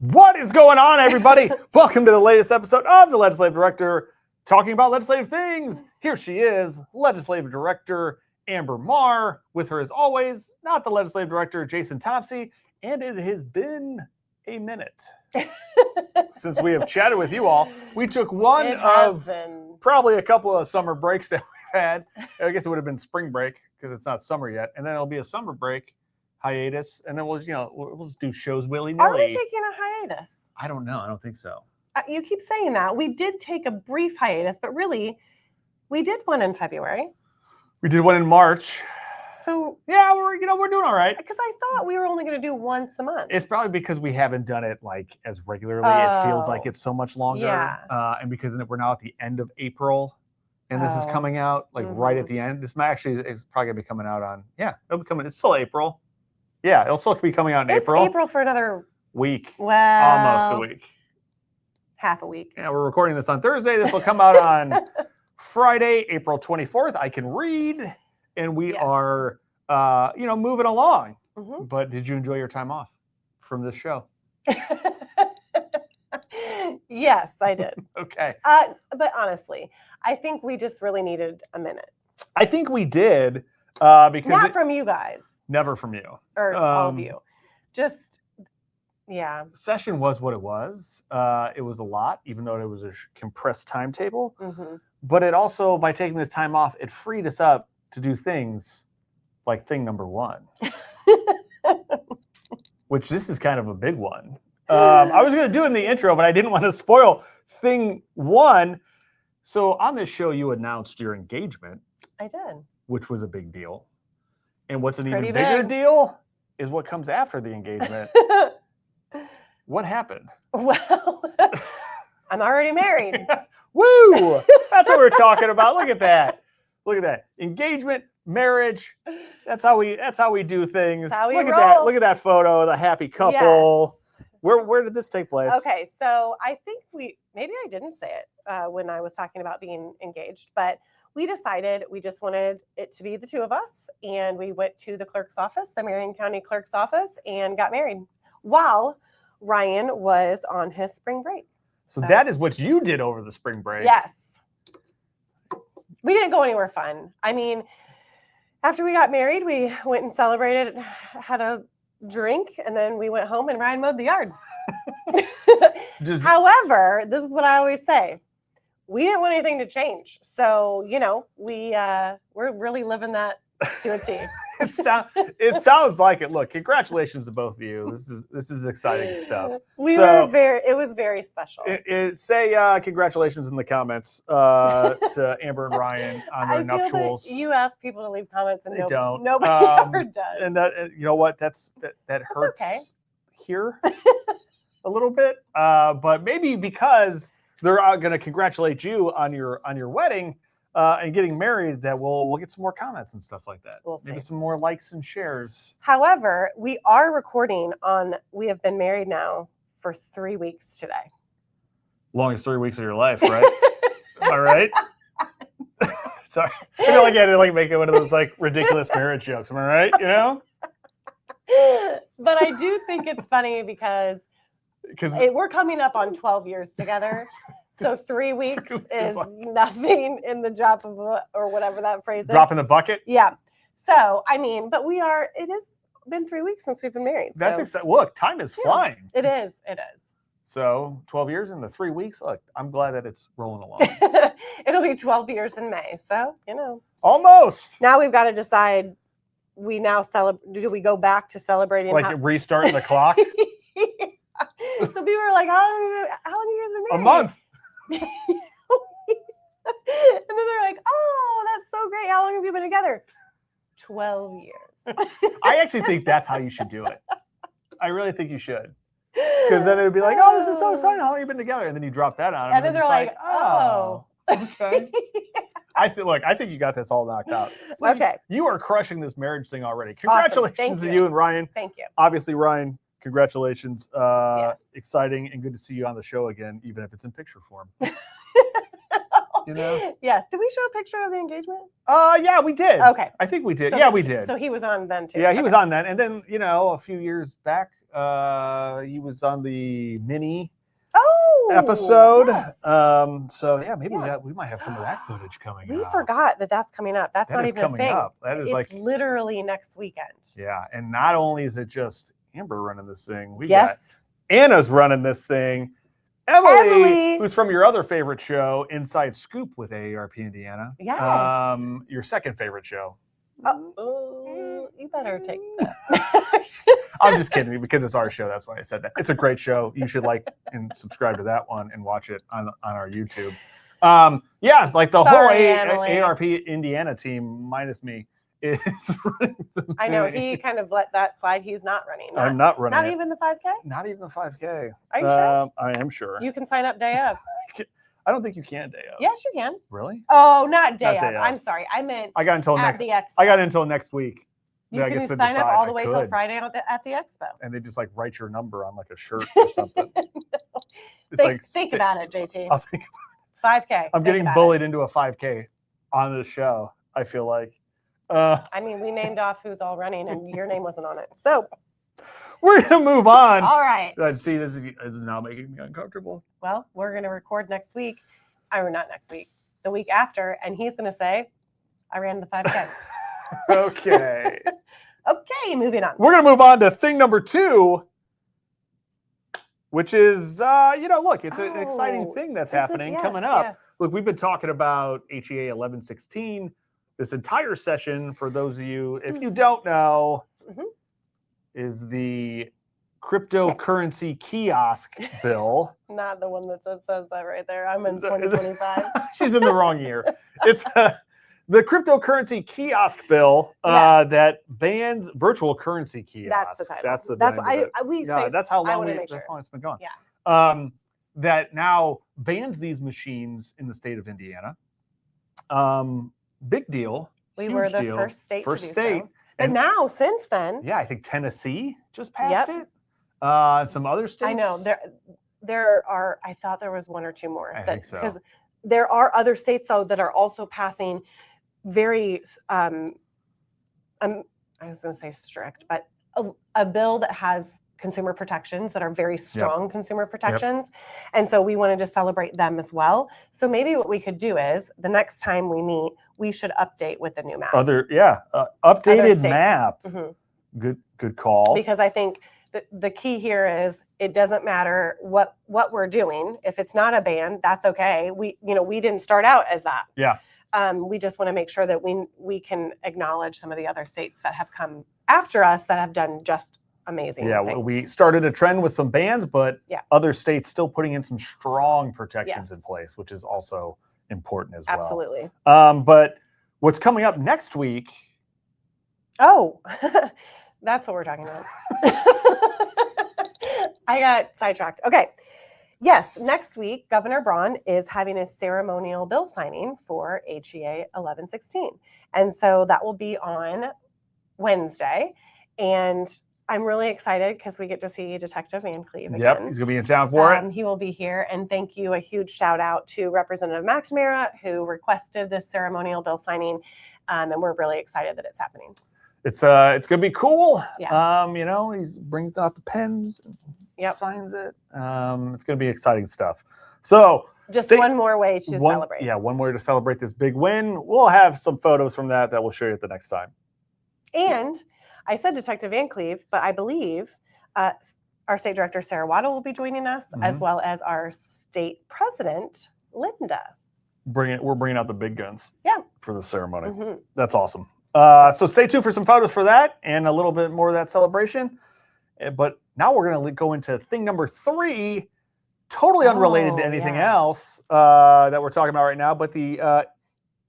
What is going on, everybody? Welcome to the latest episode of The Legislative Director, talking about legislative things. Here she is, Legislative Director Ambre Marr, with her as always, not the Legislative Director Jason Topsy, and it has been a minute since we have chatted with you all. We took probably a couple of summer breaks that we've had. I guess it would have been spring break because it's not summer yet, and then it'll be a summer break hiatus, and then we'll just do shows willy-nilly. Are we taking a hiatus? I don't know. I don't think so. You keep saying that. We did take a brief hiatus, but really, we did one in February. We did one in March. So yeah, we're doing all right. Because I thought we were only going to do once a month. It's probably because we haven't done it like as regularly. It feels like it's so much longer. Yeah. And because we're now at the end of April, and this is coming out right at the end. This might actually is probably gonna be coming out on. Yeah, it'll be coming. It's still April. Yeah, it'll still be coming out in April. It's April for another week. Well, almost a week. Half a week. Yeah, we're recording this on Thursday. This will come out on Friday, April 24th. I can read, and we are, moving along. Mm-hmm. But did you enjoy your time off from this show? Yes, I did. Okay. But honestly, I think we just really needed a minute. I think we did. Because not from you guys. Never from you. Or all of you. Just, yeah. Session was what it was. It was a lot, even though it was a compressed timetable. Mm-hmm. But it also, by taking this time off, it freed us up to do things like thing number one. Which this is kind of a big one. I was going to do it in the intro, but I didn't want to spoil thing one. So on this show, you announced your engagement. I did. Which was a big deal. And what's an even bigger deal is what comes after the engagement. What happened? Well, I'm already married. Woo! That's what we're talking about. Look at that. Look at that. Engagement, marriage. That's how we do things. That's how we roll. At that. Look at that photo of the happy couple. Yes. Where did this take place? Okay, so I think maybe I didn't say it when I was talking about being engaged, but we decided we just wanted it to be the two of us, and we went to the clerk's office, the Marion County clerk's office, and got married while Ryan was on his spring break. So that is what you did over the spring break. Yes. We didn't go anywhere fun. I mean, after we got married, we went and celebrated, had a drink, and then we went home and Ryan mowed the yard. However, this is what I always say. We didn't want anything to change. So, we're really living that to a T. It sounds like it. Look, congratulations to both of you. This is exciting stuff. It was very special. Say congratulations in the comments to Ambre and Ryan on their nuptials. You ask people to leave comments and don't. Nobody ever does. And that, you know what? That hurts here a little bit. But maybe because they're going to congratulate you on your wedding and getting married, that we'll get some more comments and stuff like that. We'll see. Maybe some more likes and shares. However, we are recording we have been married now for 3 weeks today. Longest 3 weeks of your life, right? Am I right? Sorry. I feel like I had to make it one of those ridiculous marriage jokes. Am I right? But I do think it's funny because we're coming up on 12 years together. So 3 weeks is nothing in the drop of or whatever that phrase is. Drop in the bucket? Yeah. So, but it has been 3 weeks since we've been married. That's exciting. Look, time is flying. It is. So 12 years in the 3 weeks. Look, I'm glad that it's rolling along. It'll be 12 years in May. So, Almost. Now we've got to decide, do we go back to celebrating? Restart the clock? So people are like, how long have you guys been married? A month. And then they're like, oh, that's so great. How long have you been together? 12 years. I actually think that's how you should do it. I really think you should. Because then it would be like, oh, this is so exciting. How long have you been together? And then you drop that on them. And then they're like, oh. Okay. I think you got this all knocked out. Okay. You are crushing this marriage thing already. Congratulations to you and Ryan. Thank you. Obviously, Ryan, congratulations. Yes. Exciting and good to see you on the show again, even if it's in picture form. Yes. Did we show a picture of the engagement? Yeah, we did. Okay. I think we did. So yeah, we did. So he was on then too. Yeah, he was on then. And then, a few years back, He was on the mini Oh, episode. yes. So yeah, maybe Yeah. we might have some of that footage coming We out. forgot that that's coming up. That's That not is even a coming thing. up. That is It's like literally next weekend. yeah, and not only is it just Amber running this thing, we Yes. got Anna's running this thing. Emily, Emily. who's from your other favorite show, Inside Scoop with AARP Indiana. Yes. Your second favorite show. Oh, you better take that. I'm just kidding because it's our show. That's why I said that. It's a great show. You should like and subscribe to that one and watch it on our YouTube. Yeah, like the Sorry, whole Emily. AARP Indiana team minus me is running the I know mini. he kind of let that slide. He's not running. I'm not running. Not it. even the 5K? Not even the 5K. Are you sure? I am sure. You can sign up day of. I don't think you can day of. Yes, you can. Really? Oh, not day, Not day of. of. I'm sorry. I meant I got until at next. the expo. I got until next week. You I can guess to sign up decide. all the I way till could. Friday at the expo. And they just like write your number on like a shirt or something. Think about it, JT. I'll think. 5K. I'm getting bullied into a 5K on the show. I feel like. I mean, we named off who's all running, and your name wasn't on it. So we're gonna move on. all right. See, this is now making me uncomfortable. Well, we're gonna record next week. Or not next week. The week after, and he's gonna say, "I ran the 5K." Okay. Okay, moving on. We're gonna move on to thing number 2, which is look, it's an exciting thing that's happening coming up. Yes. Look, we've been talking about HEA 1116 this entire session. For those of you, if you don't know, is the cryptocurrency kiosk bill. Not the one that says that right there. I'm in 2025. She's in the wrong year. It's the cryptocurrency kiosk bill Yes. that bans virtual currency kiosks. That's the title. That's the That's name what of it. we Yeah, say. that's how I long wanna make that's sure. how long it's been going. Yeah. That now bans these machines in the state of Indiana. Big deal. We huge were the deal. first state to do state. so. And now, since then, Yeah, I think Tennessee just passed it. Some other states. I know there are. I thought there was one or two more. I think so. Because there are other states though that are also passing very. I was going to say strict, but a bill that has consumer protections that are very strong consumer protections. And so we wanted to celebrate them as well. So maybe what we could do is the next time we meet, we should update with the new map. Updated states. map. Mhm. Good call. Because I think the key here is it doesn't matter what we're doing. If it's not a ban, that's okay. We didn't start out as that. Yeah. We just want to make sure that we can acknowledge some of the other states that have come after us that have done just amazing things. We started a trend with some bans, but Yeah. other states still putting in some strong protections in Yes. place, which is also important as well. Absolutely. But what's coming up next week? Oh, that's what we're talking about. I got sidetracked. Okay. Yes, next week, Governor Braun is having a ceremonial bill signing for HEA 1116. And so that will be on Wednesday. And I'm really excited because we get to see Detective Van Cleve again. Yep, he's going to be in town for it. He will be here. And thank you. A huge shout out to Representative McNamara, who requested this ceremonial bill signing. And we're really excited that it's happening. It's going to be cool. Yeah. He brings out the pens, and signs it. It's going to be exciting stuff. So just one more way to celebrate. Yeah, one way to celebrate this big win. We'll have some photos from that we'll show you at the next time. And I said Detective Van Cleve, but I believe our state director, Sarah Waddle, will be joining us, as well as our state president, Linda. We're bringing out the big guns for the ceremony. Mm-hmm. That's awesome. So stay tuned for some photos for that and a little bit more of that celebration. But now we're going to go into thing number 3, totally unrelated to anything else that we're talking about right now. But the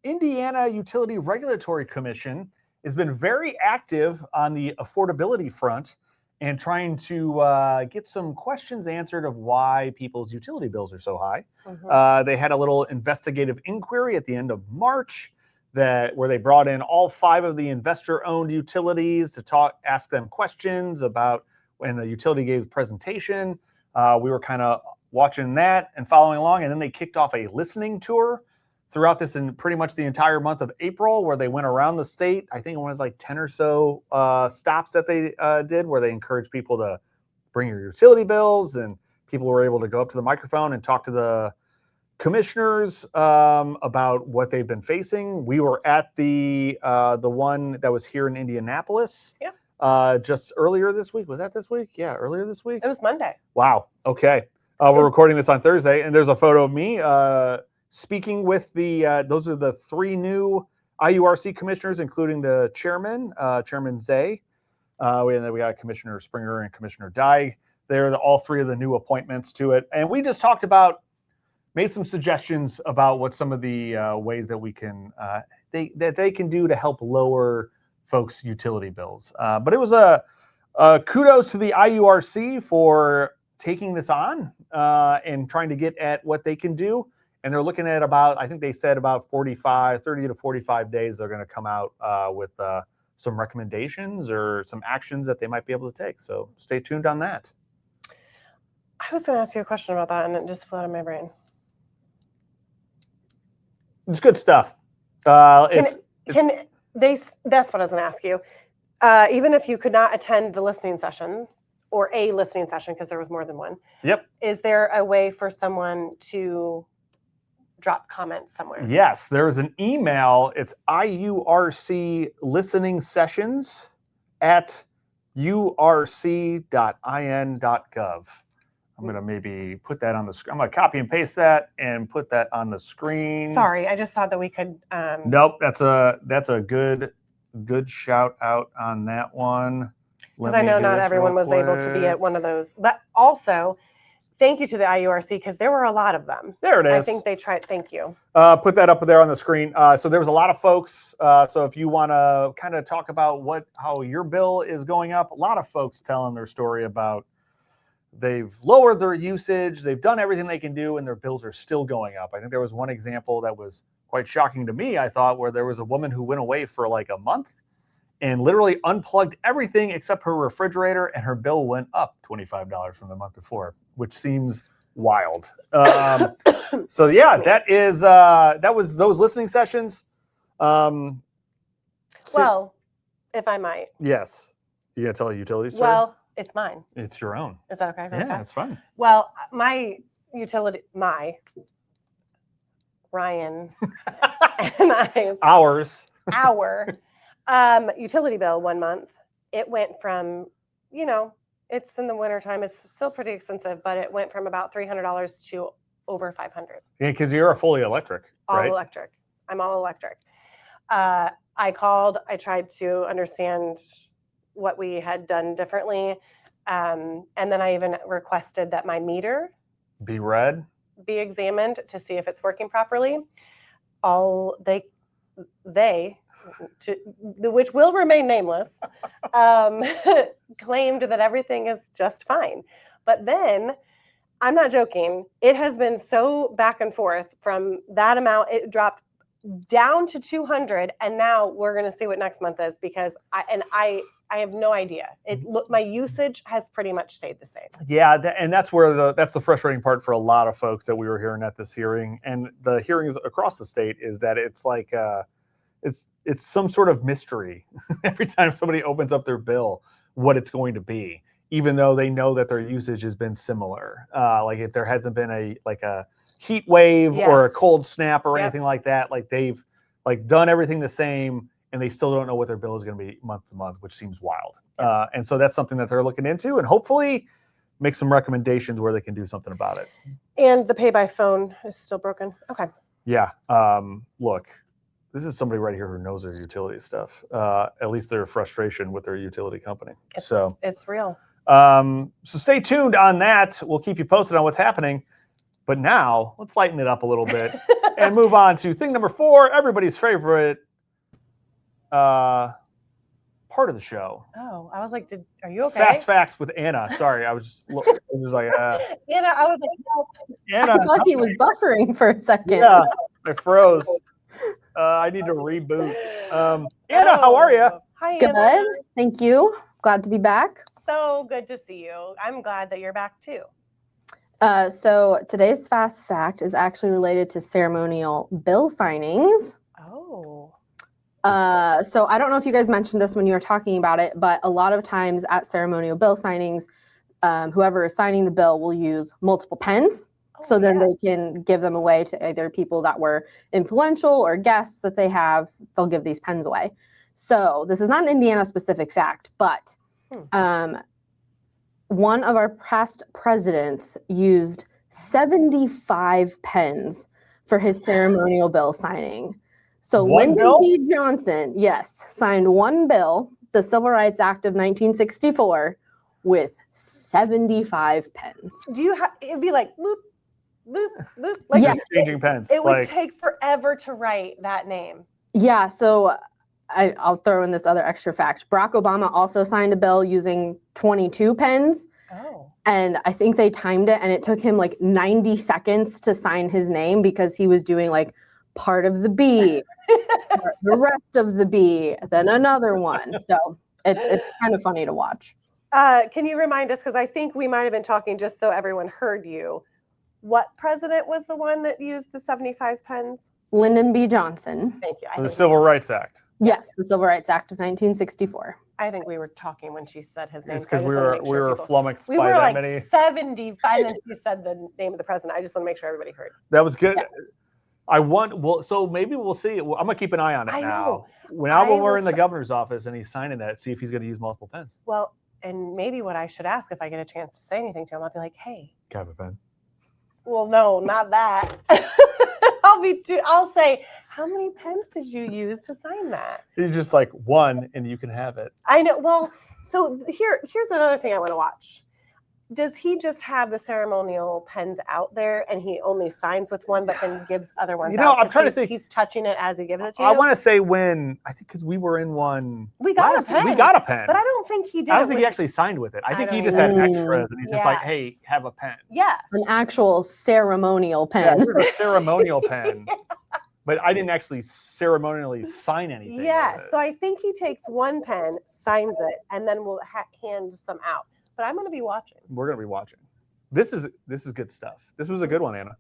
Indiana Utility Regulatory Commission has been very active on the affordability front and trying to get some questions answered of why people's utility bills are so high. Mm-hmm. They had a little investigative inquiry at the end of March where they brought in all 5 of the investor-owned utilities to ask them questions about when the utility gave a presentation. We were kind of watching that and following along, and then they kicked off a listening tour throughout this in pretty much the entire month of April, where they went around the state. I think it was like 10 or so stops that they did, where they encouraged people to bring your utility bills, and people were able to go up to the microphone and talk to the commissioners about what they've been facing. We were at the one that was here in Indianapolis. Yeah. Just earlier this week. Was that this week? Yeah, earlier this week. It was Monday. Wow. Okay. We're recording this on Thursday, and there's a photo of me speaking with those are the 3 new IURC commissioners, including the chairman, Chairman Zay. And then we got Commissioner Springer and Commissioner Dyke. They're all 3 of the new appointments to it. And we just talked about, made some suggestions about what some of the ways that we can, they can do to help lower folks' utility bills. But it was a kudos to the IURC for taking this on and trying to get at what they can do. And they're looking at about, I think they said about 30 to 45 days, they're going to come out with some recommendations or some actions that they might be able to take. So stay tuned on that. I was going to ask you a question about that, and it just flew out of my brain. It's good stuff. That's what I was going to ask you. Even if you could not attend the listening session or a listening session, because there was more than one. Yep. Is there a way for someone to drop comments somewhere? Yes, there's an email. It's IURC listening sessions at urc.in.gov. I'm going to maybe put that on the screen. I'm going to copy and paste that and put that on the screen. Sorry, I just thought that we could. Nope, that's a good shout out on that one. Because I know not everyone was able to be at one of those. But also, thank you to the IURC, because there were a lot of them. There it is. I think they tried. Thank you. Put that up there on the screen. So there was a lot of folks. So if you want to kind of talk about how your bill is going up, a lot of folks telling their story about they've lowered their usage, they've done everything they can do, and their bills are still going up. I think there was one example that was quite shocking to me, I thought, where there was a woman who went away for like a month and literally unplugged everything except her refrigerator, and her bill went up $25 from the month before, which seems wild. So yeah, that was those listening sessions. Well, if I might. Yes. You gonna tell a utility story? Well, it's mine. It's your own. Is that okay? Yeah, that's fine. Well, Ryan and our utility bill one month, it went from, it's in the wintertime, it's still pretty expensive, but it went from about $300 to over $500. Yeah, because you're a fully electric, right? All electric. I'm all electric. I called, I tried to understand what we had done differently. And then I even requested that my meter be examined to see if it's working properly. Which will remain nameless, claimed that everything is just fine. But then, I'm not joking, it has been so back and forth from that amount. It dropped down to 200, and now we're going to see what next month is, because I have no idea. My usage has pretty much stayed the same. Yeah, and that's where that's the frustrating part for a lot of folks that we were hearing at this hearing, and the hearings across the state, is that it's like it's some sort of mystery every time somebody opens up their bill what it's going to be, even though they know that their usage has been similar. Like if there hasn't been a heat wave or a cold snap or anything like that, like they've done everything the same, and they still don't know what their bill is going to be month to month, which seems wild. And so that's something that they're looking into, and hopefully make some recommendations where they can do something about it. And the pay by phone is still broken. Okay. Yeah. Look, this is somebody right here who knows their utility stuff, at least their frustration with their utility company. It's real. So stay tuned on that. We'll keep you posted on what's happening. But now let's lighten it up a little bit and move on to thing number 4, everybody's favorite part of the show. Oh, I was like, are you okay? Fast facts with Anna. Sorry, I was just like, Anna, I was like, no. Anna, I thought he was buffering for a second. Yeah, I froze. I need to reboot. Anna, how are you? Hi, Good. Anna. Thank you. Glad to be back. So good to see you. I'm glad that you're back too. So today's fast fact is actually related to ceremonial bill signings. Oh. So I don't know if you guys mentioned this when you were talking about it, but a lot of times at ceremonial bill signings, whoever is signing the bill will use multiple pens. So then they can give them away to either people that were influential or guests that they have. They'll give these pens away. So this is not an Indiana specific fact, but one of our past presidents used 75 pens for his ceremonial bill signing. So Lyndon B. Johnson, yes, signed one bill, the Civil Rights Act of 1964, with 75 pens. Do you have, it'd be like, boop, boop, boop. Like, just changing pens. It would take forever to write that name. Yeah, so I'll throw in this other extra fact. Barack Obama also signed a bill using 22 pens. Oh. And I think they timed it, and it took him like 90 seconds to sign his name because he was doing like part of the B, the rest of the B, then another one. So it's kind of funny to watch. Can you remind us, because I think we might have been talking just so everyone heard you, what president was the one that used the 75 pens? Lyndon B. Johnson. Thank you. The Civil Rights Act. Yes, the Civil Rights Act of 1964. I think we were talking when she said his name. It's because we were flummoxed we by were that like many. 75, and then she said the name of the president. I just want to make sure everybody heard. That was good. Yes. So maybe we'll see. I'm gonna keep an eye on it I now. know. When we're in the governor's office and he's signing that, see if he's gonna use multiple pens. Well, and maybe what I should ask if I get a chance to say anything to him, I'll be like, hey. Can I have a pen? Well, no, not that. I'll say, how many pens did you use to sign that? He's just like one, and you can have it. I know. Well, so here's another thing I want to watch. Does he just have the ceremonial pens out there and he only signs with one, but then gives other ones out? I'm trying to think. He's touching it as he gives it to you. I want to say I think because we were in one. We got a pen. We got a pen. But I don't think he did. I don't think he actually signed with it. I think he just had extras, and he's just like, hey, have a pen. Yes. An actual ceremonial pen. Yeah, it was a ceremonial pen. But I didn't actually ceremonially sign anything. Yeah. So I think he takes one pen, signs it, and then we'll hand some out. But I'm going to be watching. We're going to be watching. This is good stuff. This was a good one, Anna.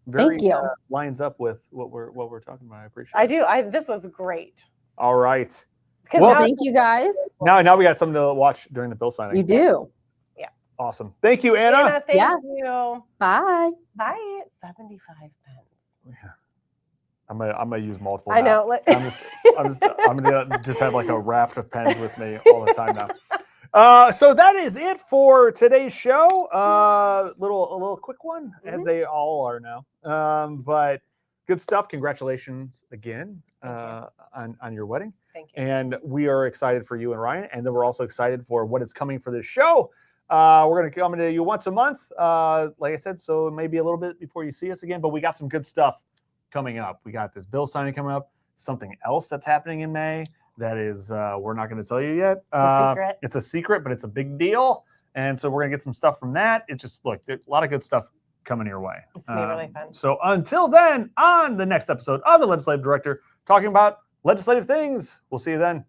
Very, Thank you. Lines up with what we're talking about. I appreciate I do. This was great. All right. Well, thank you guys. Now we got something to watch during the bill signing. You do. Yeah. Awesome. Thank you, Anna. Thank you. Bye. Bye. 75 pens. Yeah. I'm gonna use multiple. I know. I'm gonna just have like a raft of pens with me all the time now. So that is it for today's show. A little quick one, as they all are now. But good stuff. Congratulations again on your wedding. Thank you. And we are excited for you and Ryan, and then we're also excited for what is coming for this show. We're going to come to you once a month, like I said, so maybe a little bit before you see us again. But we got some good stuff coming up. We got this bill signing coming up. Something else that's happening in May. That is, we're not going to tell you yet. It's a secret. It's a secret, but it's a big deal. And so we're going to get some stuff from that. It's just, look, there's a lot of good stuff coming your way. It's going to be really fun. So until then, on the next episode of The Legislative Director, talking about legislative things, we'll see you then.